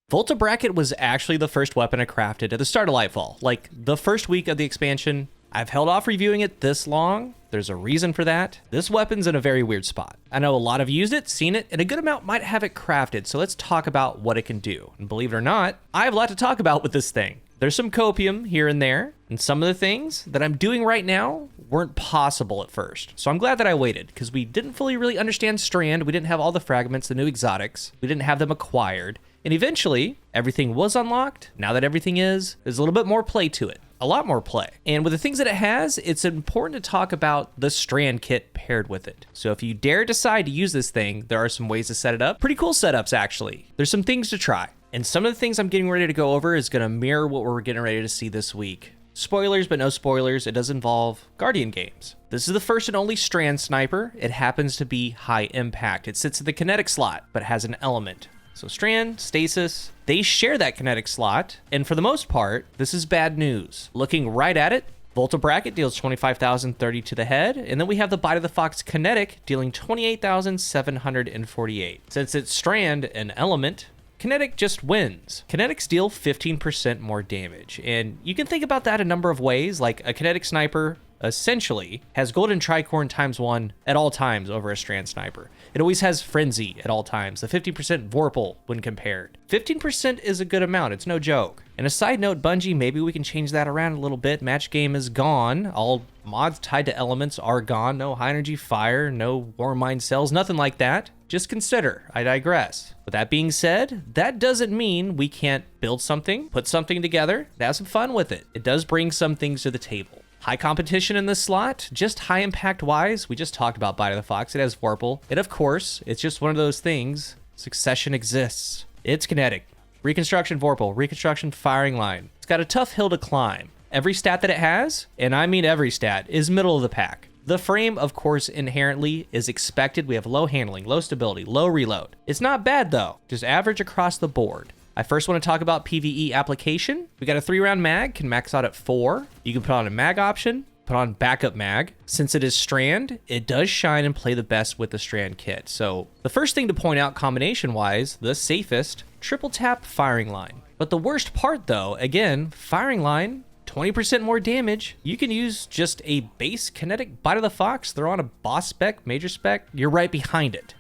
Volta Bracket was actually the first weapon I crafted at the start of Lightfall, like the first week of the expansion. I've held off reviewing it this long. There's a reason for that. This weapon's in a very weird spot. I know a lot have used it, seen it, and a good amount might have it crafted, so let's talk about what it can do. And believe it or not, I have a lot to talk about with this thing. There's some copium here and there, and some of the things that I'm doing right now weren't possible at first. So I'm glad that I waited, because we didn't fully really understand Strand. We didn't have all the fragments, the new exotics. We didn't have them acquired. And eventually, everything was unlocked. Now that everything is, there's a little bit more play to it. A lot more play. And with the things that it has, it's important to talk about the Strand kit paired with it. So if you dare decide to use this thing, there are some ways to set it up. Pretty cool setups, actually. There's some things to try. And some of the things I'm getting ready to go over is going to mirror what we're getting ready to see this week. Spoilers, but no spoilers. It does involve Guardian games. This is the first and only Strand Sniper. It happens to be high impact. It sits in the kinetic slot, but has an element. So Strand, Stasis, they share that kinetic slot, and for the most part, this is bad news. Looking right at it, Volta Bracket deals 25,030 to the head, and then we have the Bite of the Fox Kinetic dealing 28,748. Since it's Strand, an element, Kinetic just wins. Kinetics deal 15% more damage, and you can think about that a number of ways, like a Kinetic Sniper essentially has Golden Tricorn ×1 at all times over a Strand Sniper. It always has Frenzy at all times, the 50% Vorpal when compared. 15% is a good amount, it's no joke. And a side note, Bungie, maybe we can change that around a little bit. Match game is gone. All mods tied to elements are gone. No high energy fire, no warm mind cells, nothing like that. Just consider, I digress. With that being said, that doesn't mean we can't build something, put something together, and have some fun with it. It does bring some things to the table. High competition in this slot, just high impact wise. We just talked about Bite of the Fox. It has Vorpal. And of course, it's just one of those things. Succession exists. It's kinetic. Reconstruction Vorpal. Reconstruction firing line. It's got a tough hill to climb. Every stat that it has, and I mean every stat, is middle of the pack. The frame, of course, inherently is expected. We have low handling, low stability, low reload. It's not bad though, just average across the board. I first want to talk about PvE application. We got a 3-round mag, can max out at 4. You can put on a mag option, put on backup mag. Since it is Strand, it does shine and play the best with the Strand kit. So the first thing to point out combination-wise, the safest, triple tap firing line. But the worst part though, again, firing line, 20% more damage. You can use just a base kinetic Bite of the Fox, throw on a boss spec, major spec, you're right behind it.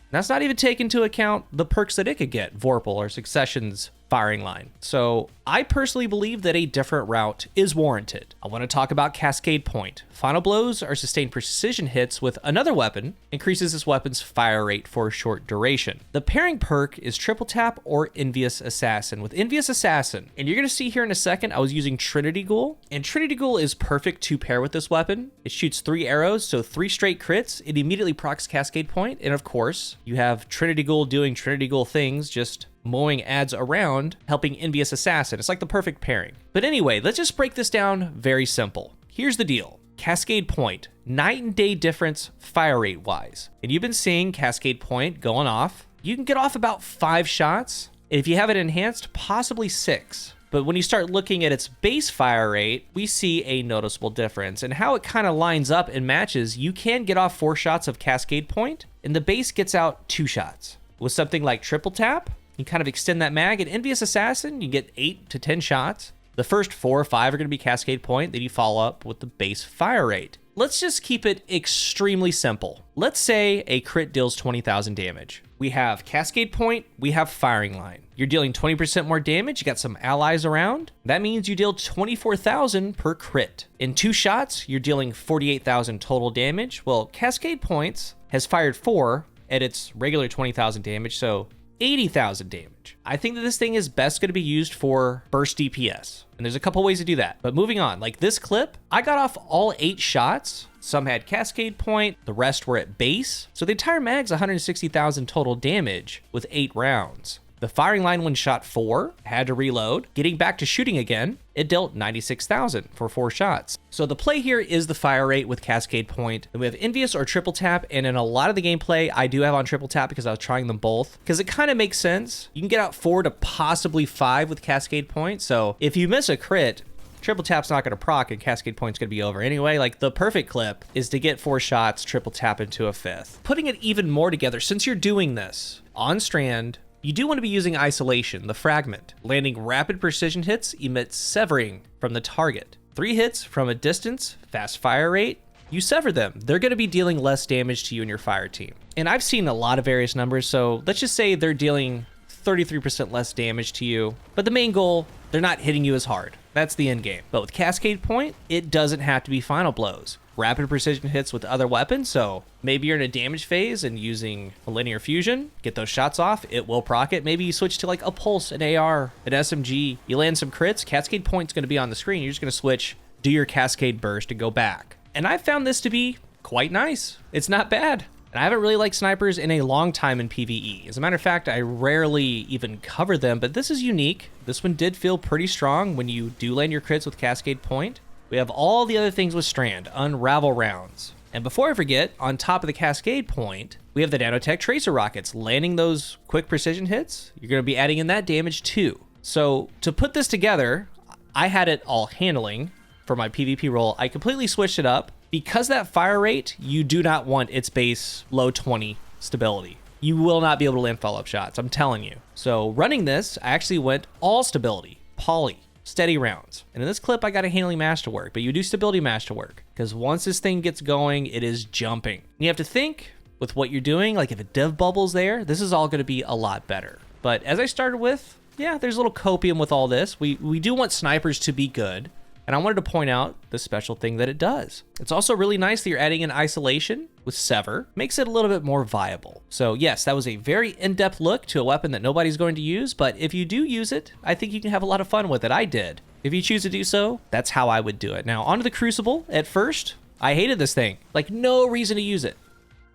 That's not even taking into account the perks that it could get, Vorpal or Succession's firing line. So I personally believe that a different route is warranted. I want to talk about Cascade Point. Final blows are sustained precision hits with another weapon, increases this weapon's fire rate for a short duration. The pairing perk is Triple Tap or Envious Assassin. With Envious Assassin, and you're going to see here in a second, I was using Trinity Ghoul, and Trinity Ghoul is perfect to pair with this weapon. It shoots 3 arrows, so 3 straight crits. It immediately procs Cascade Point, and of course, you have Trinity Ghoul doing Trinity Ghoul things, just mowing ads around, helping Envious Assassin. It's like the perfect pairing. But anyway, let's just break this down very simple. Here's the deal. Cascade Point, night and day difference fire rate wise. And you've been seeing Cascade Point going off. You can get off about 5 shots. If you have it enhanced, possibly 6. But when you start looking at its base fire rate, we see a noticeable difference. And how it kind of lines up and matches, you can get off 4 shots of Cascade Point, and the base gets out 2 shots. With something like Triple Tap, you kind of extend that mag. At Envious Assassin, you get 8 to 10 shots. The first 4 or 5 are going to be Cascade Point, then you follow up with the base fire rate. Let's just keep it extremely simple. Let's say a crit deals 20,000 damage. We have Cascade Point, we have firing line. You're dealing 20% more damage, you got some allies around. That means you deal 24,000 per crit. In 2 shots, you're dealing 48,000 total damage. Well, Cascade Points has fired 4 at its regular 20,000 damage, so 80,000 damage. I think that this thing is best going to be used for burst DPS. And there's a couple ways to do that. But moving on, like this clip, I got off all 8 shots. Some had Cascade Point, the rest were at base. So the entire mag's 160,000 total damage with 8 rounds. The firing line when shot 4, had to reload. Getting back to shooting again, it dealt 96,000 for 4 shots. So the play here is the fire rate with Cascade Point. Then we have Envious or Triple Tap, and in a lot of the gameplay, I do have on Triple Tap because I was trying them both, because it kind of makes sense. You can get out 4 to possibly 5 with Cascade Point, so if you miss a crit, Triple Tap's not going to proc and Cascade Point's going to be over anyway. Like the perfect clip is to get 4 shots, Triple Tap into a 5th. Putting it even more together, since you're doing this on Strand, You do want to be using isolation, the fragment. Landing rapid precision hits emits severing from the target. 3 hits from a distance, fast fire rate, you sever them. They're going to be dealing less damage to you and your fire team. And I've seen a lot of various numbers, so let's just say they're dealing 33% less damage to you. But the main goal, they're not hitting you as hard. That's the end game. But with Cascade Point, it doesn't have to be final blows. Rapid precision hits with other weapons, so maybe you're in a damage phase and using a linear fusion, get those shots off, it will proc it. Maybe you switch to like a pulse, an AR, an SMG, you land some crits, Cascade Point's going to be on the screen, you're just going to switch, do your Cascade Burst, and go back. And I found this to be quite nice. It's not bad. And I haven't really liked snipers in a long time in PvE. As a matter of fact, I rarely even cover them, but this is unique. This one did feel pretty strong when you do land your crits with Cascade Point. We have all the other things with Strand, unravel rounds. And before I forget, on top of the Cascade Point, we have the nanotech tracer rockets. Landing those quick precision hits, you're going to be adding in that damage too. So to put this together, I had it all handling for my PvP role. I completely switched it up. Because that fire rate, you do not want its base low 20 stability. You will not be able to land follow-up shots, I'm telling you. So running this, I actually went all stability, poly, steady rounds. And in this clip, I got a handling masterwork, but you do stability masterwork, because once this thing gets going, it is jumping. You have to think with what you're doing, like if a div bubble's there, this is all gonna be a lot better. But as I started with, yeah, there's a little copium with all this. We do want snipers to be good. And I wanted to point out the special thing that it does. It's also really nice that you're adding in isolation with sever, makes it a little bit more viable. So yes, that was a very in-depth look to a weapon that nobody's going to use, but if you do use it, I think you can have a lot of fun with it. I did. If you choose to do so, that's how I would do it. Now onto the Crucible. At first, I hated this thing. Like no reason to use it.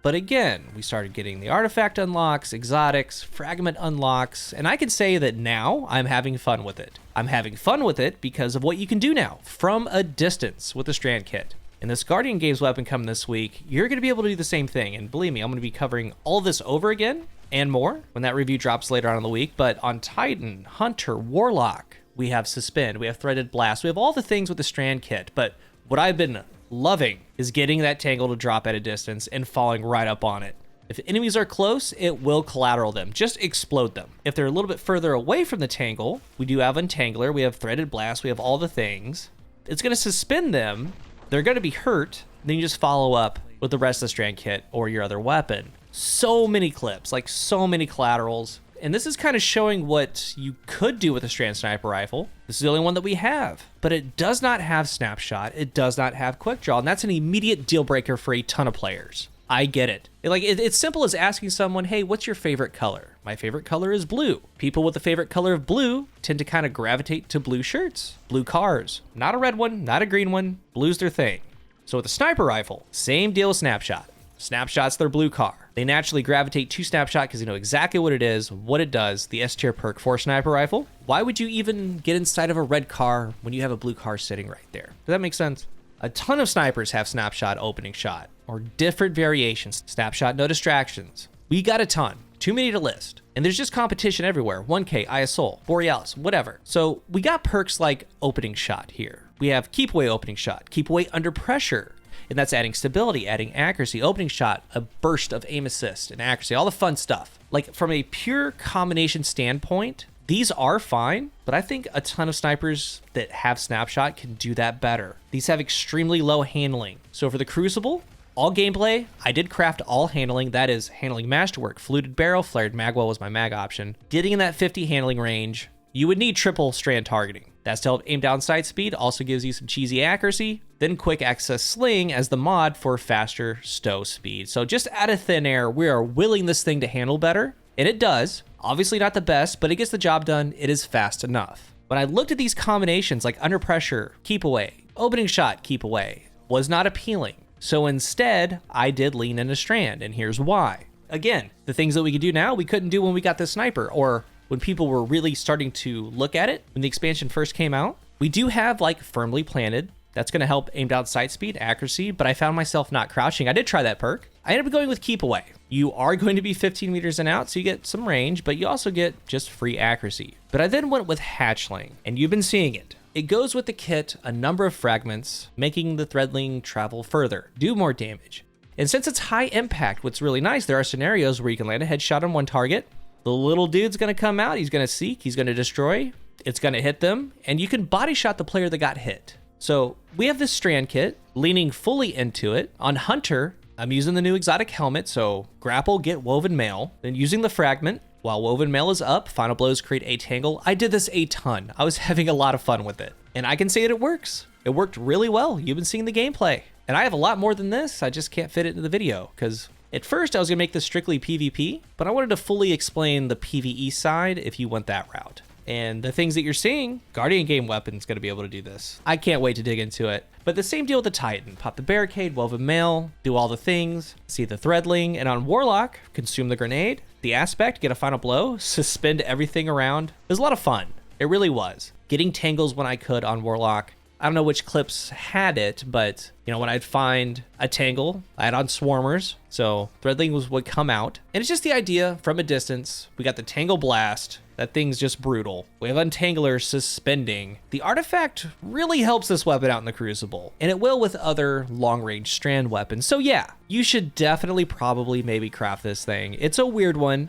But again, we started getting the artifact unlocks, exotics, fragment unlocks, and I can say that now I'm having fun with it. I'm having fun with it because of what you can do now from a distance with the Strand Kit. In this Guardian Games weapon coming this week, you're going to be able to do the same thing. And believe me, I'm going to be covering all this over again and more when that review drops later on in the week. But on Titan, Hunter, Warlock, we have Suspend, we have Threaded Blast, we have all the things with the Strand Kit. But what I've been loving is getting that tangle to drop at a distance and falling right up on it. If enemies are close, it will collateral them. Just explode them. If they're a little bit further away from the tangle, we do have Untangler, we have Threaded Blast, we have all the things. It's going to suspend them. They're going to be hurt. Then you just follow up with the rest of the Strand Kit or your other weapon. So many clips, like so many collaterals. And this is kind of showing what you could do with a Strand Sniper rifle. This is the only one that we have, but it does not have snapshot. It does not have quick draw, and that's an immediate deal breaker for a ton of players. I get it. It's simple as asking someone, hey, what's your favorite color? My favorite color is blue. People with a favorite color of blue tend to kind of gravitate to blue shirts, blue cars. Not a red one, not a green one. Blue's their thing. So with a sniper rifle, same deal with snapshot. Snapshot's their blue car. They naturally gravitate to snapshot because they know exactly what it is, what it does, the S tier perk for sniper rifle. Why would you even get inside of a red car when you have a blue car sitting right there? Does that make sense? A ton of snipers have snapshot opening shot, or different variations. Snapshot, no distractions. We got a ton. Too many to list. And there's just competition everywhere. 1K, ISOL, Borealis, whatever. So we got perks like opening shot here. We have keep away opening shot, keep away under pressure. And that's adding stability, adding accuracy, opening shot, a burst of aim assist and accuracy, all the fun stuff. Like from a pure combination standpoint, these are fine, but I think a ton of snipers that have snapshot can do that better. These have extremely low handling. So for the Crucible, all gameplay, I did craft all handling. That is handling masterwork, fluted barrel, flared magwell was my mag option. Getting in that 50 handling range, you would need triple strand targeting. That's to help aim down sight speed, also gives you some cheesy accuracy, then quick access sling as the mod for faster stow speed. So just out of thin air, we are willing this thing to handle better, and it does. Obviously not the best, but it gets the job done. It is fast enough. When I looked at these combinations like under pressure, keep away, opening shot, keep away, was not appealing. So instead, I did lean into Strand, and here's why. Again, the things that we can do now, we couldn't do when we got the sniper, or when people were really starting to look at it, when the expansion first came out. We do have like firmly planted. That's going to help aim down sight speed, accuracy, but I found myself not crouching. I did try that perk. I ended up going with keep away. You are going to be 15 meters and out, so you get some range, but you also get just free accuracy. But I then went with hatchling, and you've been seeing it. It goes with the kit, a number of fragments, making the threadling travel further, do more damage. And since it's high impact, what's really nice, there are scenarios where you can land a headshot on one target, The little dude's gonna come out, he's gonna seek, he's gonna destroy, it's gonna hit them, and you can body shot the player that got hit. So we have this strand kit, leaning fully into it. On Hunter, I'm using the new exotic helmet, so grapple, get woven mail, then using the fragment. While woven mail is up, final blows create a tangle. I did this a ton. I was having a lot of fun with it. And I can say that it works. It worked really well. You've been seeing the gameplay. And I have a lot more than this. I just can't fit it into the video because at first I was gonna make this strictly PvP, but I wanted to fully explain the PvE side if you went that route. And the things that you're seeing, Guardian Game Weapon's gonna be able to do this. I can't wait to dig into it. But the same deal with the Titan. Pop the barricade, woven mail, do all the things, see the threadling, and on Warlock, consume the grenade, the aspect, get a final blow, suspend everything around. It was a lot of fun. It really was. Getting tangles when I could on Warlock. I don't know which clips had it, but you know, when I'd find a tangle, I had on Swarmers, so threadling would come out. And it's just the idea from a distance. We got the Tangle Blast. That thing's just brutal. We have Untangler suspending. The artifact really helps this weapon out in the Crucible, and it will with other long-range strand weapons. So yeah, you should definitely probably maybe craft this thing. It's a weird one,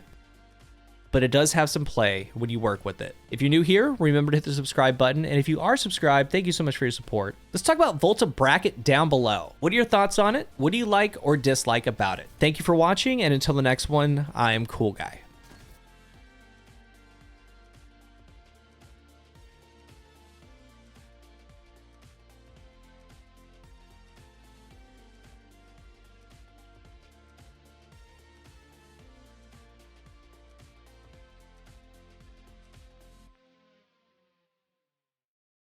but it does have some play when you work with it. If you're new here, remember to hit the subscribe button. And if you are subscribed, thank you so much for your support. Let's talk about Volta Bracket down below. What are your thoughts on it? What do you like or dislike about it? Thank you for watching, and until the next one, I am CoolGuy.